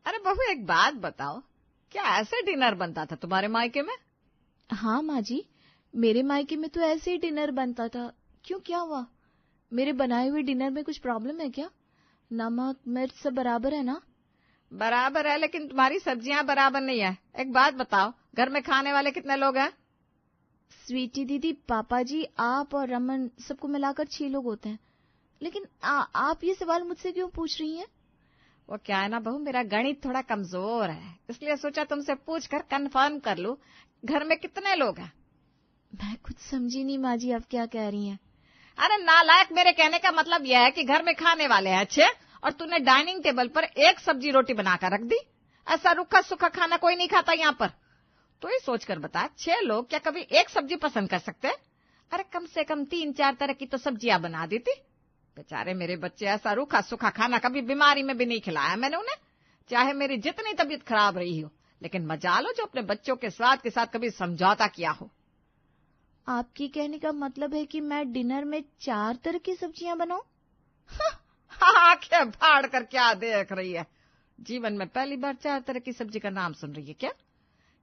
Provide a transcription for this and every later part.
अरे बहू, एक बात बताओ, क्या ऐसे डिनर बनता था तुम्हारे मायके में? हाँ माँ जी, मेरे मायके में तो ऐसे ही डिनर बनता था। क्यों, क्या हुआ? मेरे बनाए हुए डिनर में कुछ प्रॉब्लम है क्या? नमक मिर्च सब बराबर है ना? बराबर है, लेकिन तुम्हारी सब्जियां बराबर नहीं है। एक बात बताओ, घर में खाने वाले कितने लोग हैं? स्वीटी दीदी, पापा जी, आप और रमन, सबको मिलाकर 6 लोग होते हैं। लेकिन आप ये सवाल मुझसे क्यों पूछ रही हैं? वो क्या है ना बहू, मेरा गणित थोड़ा कमजोर है, इसलिए सोचा तुमसे पूछ कर कंफर्म कर लूं, घर में कितने लोग हैं। मैं कुछ समझी नहीं माँ जी, आप क्या कह रही हैं? अरे नालायक, मेरे कहने का मतलब यह है कि घर में खाने वाले हैं 6 और तूने डाइनिंग टेबल पर एक सब्जी रोटी बनाकर रख दी। ऐसा रूखा सूखा खाना कोई नहीं खाता यहाँ पर। तो ये सोचकर बता, 6 लोग क्या कभी एक सब्जी पसंद कर सकते हैं? अरे कम से कम 3-4 तरह की तो सब्जियां बना देती। बेचारे मेरे बच्चे, ऐसा रूखा सूखा खाना कभी बीमारी में भी नहीं खिलाया मैंने उन्हें, चाहे मेरी जितनी तबीयत खराब रही हो। लेकिन मजा लो जो अपने बच्चों के स्वाद के साथ कभी समझौता किया हो। आपकी कहने का मतलब है कि मैं डिनर में 4 तरह की सब्जियां बनाऊं? आंखें फाड़ कर क्या देख रही है? जीवन में पहली बार 4 तरह की सब्जी का नाम सुन रही है क्या?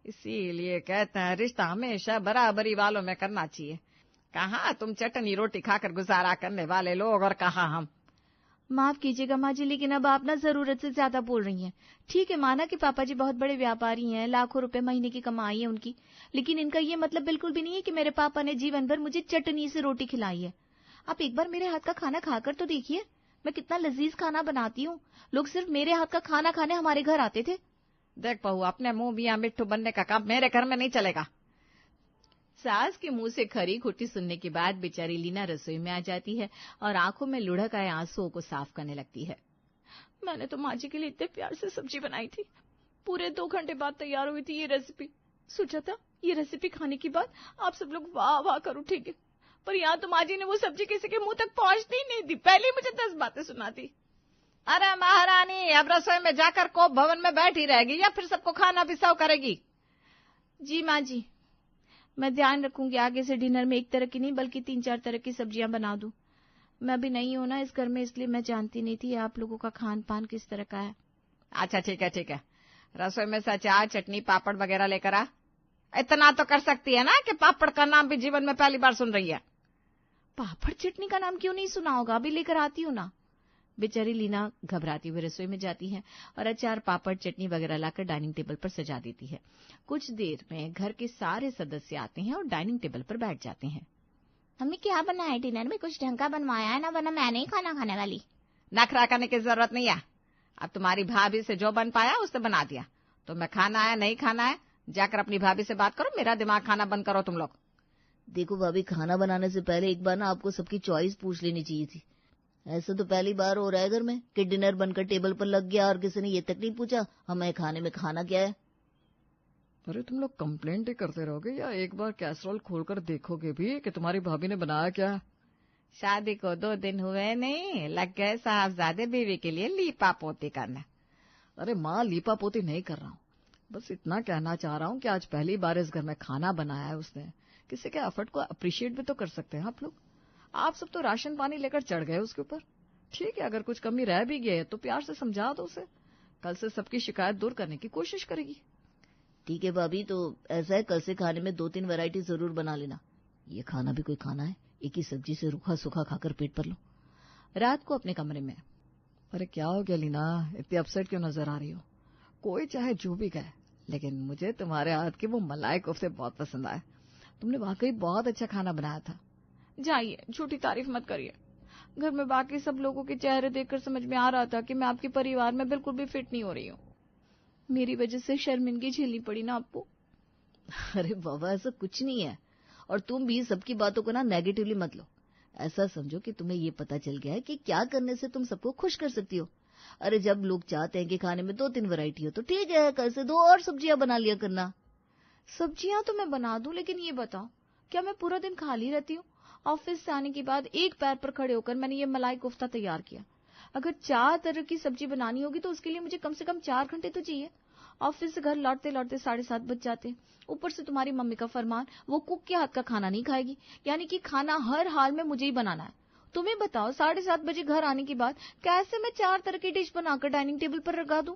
इसीलिए कहते हैं रिश्ता हमेशा बराबरी वालों में करना चाहिए। कहाँ तुम चटनी रोटी खाकर गुजारा करने वाले लोग और कहाँ हम। माफ कीजिएगा माँ जी, लेकिन अब आप ना जरूरत से ज्यादा बोल रही हैं। ठीक है, माना कि पापा जी बहुत बड़े व्यापारी हैं, लाखों रुपए महीने की कमाई है उनकी, लेकिन इनका ये मतलब बिल्कुल भी नहीं है कि मेरे पापा ने जीवन भर मुझे चटनी से रोटी खिलाई है। आप एक बार मेरे हाथ का खाना खाकर तो देखिए, मैं कितना लजीज खाना बनाती हूँ। लोग सिर्फ मेरे हाथ का खाना खाने हमारे घर आते थे। देख बहू, अपने मुंह मियां मिट्ठू बनने का काम मेरे घर में नहीं चलेगा। सास के मुंह से खरी खोटी सुनने के बाद बेचारी लीना रसोई में आ जाती है और आंखों में लुढ़क आए आंसुओं को साफ करने लगती है। मैंने तो माँ जी के लिए इतने प्यार से सब्जी बनाई थी, पूरे 2 घंटे बाद तैयार हुई थी ये रेसिपी। सोचा था ये रेसिपी खाने के बाद आप सब लोग वाह वाह कर उठेंगे, पर यहाँ तो माँ जी ने वो सब्जी किसी के मुंह तक पहुंचती ही नहीं दी, पहले ही मुझे 10 बातें सुनाती। अरे महारानी, अब रसोई में जाकर कोप भवन में बैठी रहेगी या फिर सबको खाना भी सर्व करेगी? जी माँ जी, मैं ध्यान रखूंगी आगे से डिनर में एक तरह की नहीं बल्कि 3-4 तरह की सब्जियां बना दूं। मैं अभी नहीं हूं ना इस घर में, इसलिए मैं जानती नहीं थी आप लोगों का खान पान किस तरह का है। अच्छा ठीक है ठीक है, रसोई में से अचार चटनी पापड़ वगैरह लेकर आ। इतना तो कर सकती है ना कि पापड़ का नाम भी जीवन में पहली बार सुन रही है। पापड़ चटनी का नाम क्यों नहीं सुना होगा, अभी लेकर आती हूँ ना। बेचारी लीना घबराती हुई रसोई में जाती है और अचार पापड़ चटनी वगैरह लाकर डाइनिंग टेबल पर सजा देती है। कुछ देर में घर के सारे सदस्य आते हैं और डाइनिंग टेबल पर बैठ जाते हैं। मम्मी क्या बनाया है डिनर में? कुछ ढंग का बनवाया है ना, वरना मैं नहीं खाना खाने वाली। नखरा करने की जरूरत नहीं है। अब तुम्हारी भाभी से जो बन पाया उसने बना दिया। तुम्हें खाना है नहीं खाना है, जाकर अपनी भाभी से बात करो, मेरा दिमाग खाना बंद करो तुम लोग। देखो भाभी, खाना बनाने से पहले एक बार ना आपको सबकी चॉइस पूछ लेनी चाहिए थी। ऐसा तो पहली बार हो रहा है घर में कि डिनर बनकर टेबल पर लग गया और किसी ने ये तक नहीं पूछा हमें खाने में खाना क्या है। अरे तुम लोग कंप्लेंट ही करते रहोगे या एक बार कैसरोल खोलकर देखोगे भी कि तुम्हारी भाभी ने बनाया क्या? शादी को 2 दिन हुए नहीं, लग गए साहबजादे बीवी के लिए लीपा पोती करना। अरे माँ, लीपा पोती नहीं कर रहा हूँ, बस इतना कहना चाह रहा हूँ कि आज पहली बार इस घर में खाना बनाया है उसने। किसी के एफर्ट को अप्रिशिएट भी तो कर सकते हैं आप लोग। आप सब तो राशन पानी लेकर चढ़ गए उसके ऊपर। ठीक है, अगर कुछ कमी रह भी गई है तो प्यार से समझा दो उसे, कल से सबकी शिकायत दूर करने की कोशिश करेगी। ठीक है भाभी, तो ऐसा है कल से खाने में 2-3 वैरायटी जरूर बना लेना। ये खाना भी कोई खाना है? एक ही सब्जी से रूखा सूखा खाकर पेट भर लो। रात को अपने कमरे में। अरे क्या हो गया लीना, इतनी अपसेट क्यों नजर आ रही हो? कोई चाहे जो भी कहे, लेकिन मुझे तुम्हारे हाथ के वो मलाई कोफ्ते बहुत पसंद आए। तुमने वाकई बहुत अच्छा खाना बनाया था। जाइए, झूठी तारीफ मत करिए। घर में बाकी सब लोगों के चेहरे देखकर समझ में आ रहा था कि मैं आपके परिवार में बिल्कुल भी फिट नहीं हो रही हूँ। मेरी वजह से शर्मिंदगी झेलनी पड़ी ना आपको। अरे बाबा, ऐसा कुछ नहीं है। और तुम भी सबकी बातों को ना नेगेटिवली मत लो। ऐसा समझो कि तुम्हें ये पता चल गया है कि क्या करने से तुम सबको खुश कर सकती हो। अरे जब लोग चाहते हैं कि खाने में 2-3 वैरायटी हो तो ठीक है, कल से 2 और सब्जियां बना लिया करना। सब्जियां तो मैं बना दूं, लेकिन ये बताओ, क्या मैं पूरा दिन खाली रहती हूँ? ऑफिस से आने के बाद एक पैर पर खड़े होकर मैंने ये मलाई कोफ्ता तैयार किया। अगर 4 तरह की सब्जी बनानी होगी तो उसके लिए मुझे कम से कम 4 घंटे तो चाहिए। ऑफिस से घर लौटते लौटते 7:30 बज जाते हैं। ऊपर से तुम्हारी मम्मी का फरमान, वो कुक के हाथ का खाना नहीं खाएगी, यानी कि खाना हर हाल में मुझे ही बनाना है। तुम्हें बताओ, 7:30 बजे घर आने के बाद कैसे मैं 4 तरह की डिश बनाकर डाइनिंग टेबल पर लगा दूं?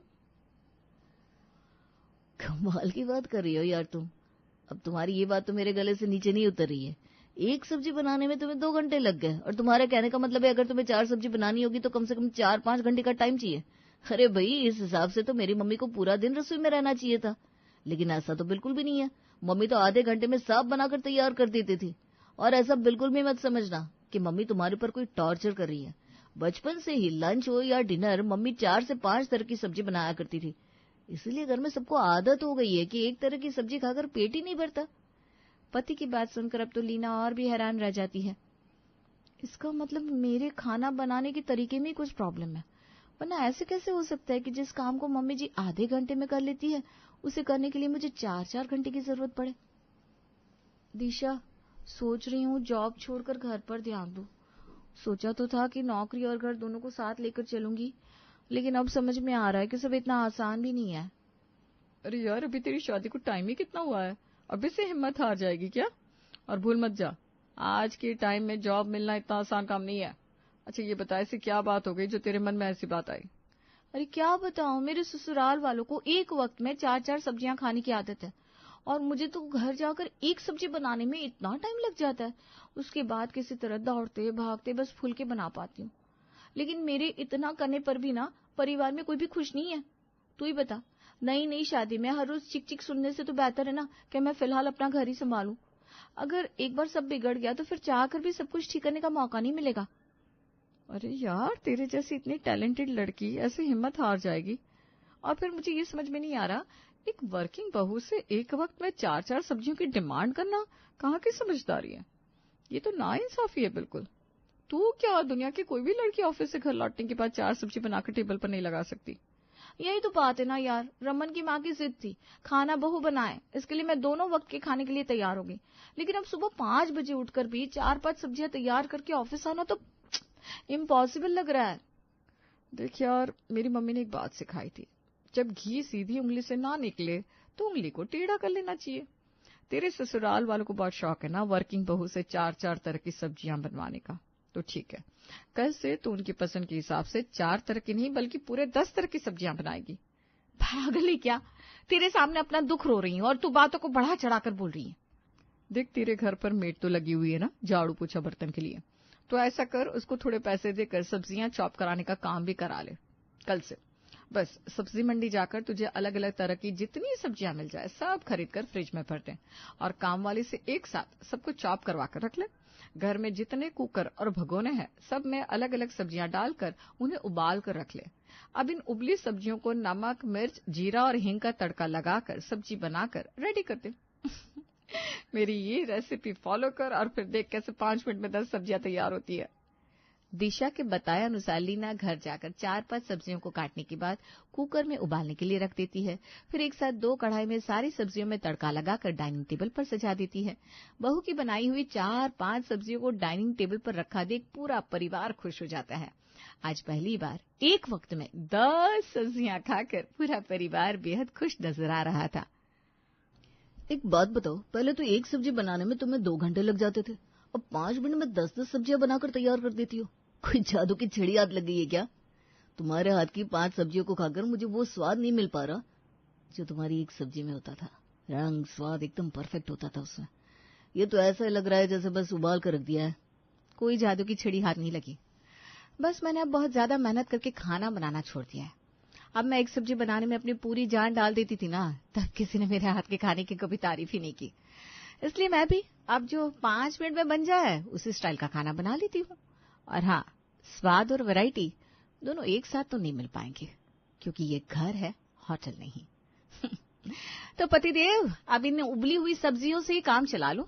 कमाल की बात कर रही हो यार तुम। अब तुम्हारी ये बात तो मेरे गले से नीचे नहीं उतर रही है। एक सब्जी बनाने में तुम्हें 2 घंटे लग गए, और तुम्हारे कहने का मतलब है अगर तुम्हें 4 सब्जी बनानी होगी तो कम से कम 4-5 घंटे का टाइम चाहिए। अरे भाई, इस हिसाब से तो मेरी मम्मी को पूरा दिन रसोई में रहना चाहिए था। लेकिन ऐसा तो बिल्कुल भी नहीं है। मम्मी तो आधे घंटे में साफ बनाकर तैयार कर देती थी। और ऐसा बिल्कुल भी मत समझना कि मम्मी तुम्हारे ऊपर कोई टॉर्चर कर रही है। बचपन से ही लंच हो या डिनर, मम्मी 4 से 5 तरह की सब्जी बनाया करती थी। इसलिए घर में सबको आदत हो गई है कि एक तरह की सब्जी खाकर पेट ही नहीं भरता। पति की बात सुनकर अब तो लीना और भी हैरान रह जाती है। इसका मतलब मेरे खाना बनाने के तरीके में ही कुछ प्रॉब्लम है, वरना ऐसे कैसे हो सकता है कि जिस काम को मम्मी जी आधे घंटे में कर लेती है उसे करने के लिए मुझे 4-4 घंटे की जरूरत पड़े। दिशा, सोच रही हूँ जॉब छोड़कर घर पर ध्यान दूं। सोचा तो था कि नौकरी और घर दोनों को साथ लेकर चलूंगी, लेकिन अब समझ में आ रहा है कि सब इतना आसान भी नहीं है। अरे यार, अभी तेरी शादी को टाइम ही कितना हुआ है, अभी से हिम्मत हार जाएगी क्या? और भूल मत जा, आज के टाइम में जॉब मिलना इतना आसान काम नहीं है। अच्छा ये बता, ऐसी क्या बात हो गई जो तेरे मन में ऐसी बात आई? अरे क्या बताऊं, मेरे ससुराल वालों को एक वक्त में 4-4 सब्जियां खाने की आदत है, और मुझे तो घर जाकर एक सब्जी बनाने में इतना टाइम लग जाता है। उसके बाद किसी तरह दौड़ते भागते बस फुल्के बना पाती हूँ। लेकिन मेरे इतना करने पर भी ना परिवार में कोई भी खुश नहीं है। तू ही बता, नई नई शादी में हर रोज चिक चिक सुनने से तो बेहतर है ना कि मैं फिलहाल अपना घर ही संभालूं। अगर एक बार सब बिगड़ गया तो फिर चाह कर भी सब कुछ ठीक करने का मौका नहीं मिलेगा। अरे यार, तेरे जैसी इतनी टैलेंटेड लड़की ऐसे हिम्मत हार जाएगी? और फिर मुझे ये समझ में नहीं आ रहा, एक वर्किंग बहू से एक वक्त में 4-4 सब्जियों की डिमांड करना कहाँ की समझदारी है? ये तो नाइंसाफी है बिल्कुल। तू क्या दुनिया की कोई भी लड़की ऑफिस से घर लौटने के बाद 4 सब्जी बनाकर टेबल पर नहीं लगा सकती? यही तो बात है ना यार, रमन की माँ की जिद थी खाना बहू बनाए, इसके लिए मैं दोनों वक्त के खाने के लिए तैयार हो गई। लेकिन अब सुबह 5 बजे उठकर भी 4-5 सब्जियां तैयार करके ऑफिस आना तो इम्पॉसिबल लग रहा है। देख यार, मेरी मम्मी ने एक बात सिखाई थी, जब घी सीधी उंगली से ना निकले तो उंगली को टेढ़ा कर लेना चाहिए। तेरे ससुराल वालों को बहुत शौक है ना वर्किंग बहू से 4-4 तरह की सब्जियां बनवाने का, तो ठीक है, कल से तो उनकी पसंद के हिसाब से 4 तरह की नहीं बल्कि पूरे 10 तरह की सब्जियां बनाएगी। पागल है क्या? तेरे सामने अपना दुख रो रही हूँ और तू बातों को बढ़ा चढ़ाकर बोल रही है। देख, तेरे घर पर मेड तो लगी हुई है ना झाड़ू पोछा बर्तन के लिए, तो ऐसा कर, उसको थोड़े पैसे देकर सब्जियां चॉप कराने का काम भी करा ले कल से। बस सब्जी मंडी जाकर तुझे अलग अलग तरह की जितनी सब्जियां मिल जाए सब खरीद कर फ्रिज में भर दे, और काम वाले से एक साथ सबको चॉप करवा कर रख ले। घर में जितने कुकर और भगोने हैं सब में अलग अलग सब्जियां डालकर उन्हें उबाल कर रख ले। अब इन उबली सब्जियों को नमक, मिर्च, जीरा और हींग का तड़का लगाकर सब्जी बनाकर रेडी कर दे। मेरी ये रेसिपी फॉलो कर और फिर देख कैसे 5 मिनट में 10 सब्जियां तैयार होती है। दिशा के बताए अनुसार लीना घर जाकर 4-5 सब्जियों को काटने के बाद कुकर में उबालने के लिए रख देती है। फिर एक साथ 2 कढ़ाई में सारी सब्जियों में तड़का लगाकर डाइनिंग टेबल पर सजा देती है। बहू की बनाई हुई 4-5 सब्जियों को डाइनिंग टेबल पर रखा देख पूरा परिवार खुश हो जाता है। आज पहली बार एक वक्त में 10 सब्जियां खाकर पूरा परिवार बेहद खुश नजर आ रहा था। एक बात बताओ, पहले तो एक सब्जी बनाने में तुम्हें 2 घंटे लग जाते थे, अब 5 मिनट में 10-10 सब्जियां बनाकर तैयार कर देती हो। कोई जादू की छड़ी हाथ लग गई है क्या? तुम्हारे हाथ की 5 सब्जियों को खाकर मुझे वो स्वाद नहीं मिल पा रहा जो तुम्हारी एक सब्जी में होता था। रंग स्वाद एकदम परफेक्ट होता था उसमें। ये तो ऐसा लग रहा है जैसे बस उबाल कर रख दिया है। कोई जादू की छड़ी हाथ नहीं लगी, बस मैंने अब बहुत ज्यादा मेहनत करके खाना बनाना छोड़ दिया है। अब मैं एक सब्जी बनाने में अपनी पूरी जान डाल देती थी ना, तब किसी ने मेरे हाथ के खाने की कभी तारीफ ही नहीं की। इसलिए मैं भी अब जो 5 मिनट में बन जाए उसी स्टाइल का खाना बना लेती हूँ। और हाँ, स्वाद और वैरायटी दोनों एक साथ तो नहीं मिल पाएंगे, क्योंकि ये घर है, होटल नहीं। तो पतिदेव, अब इन उबली हुई सब्जियों से ही काम चला लो।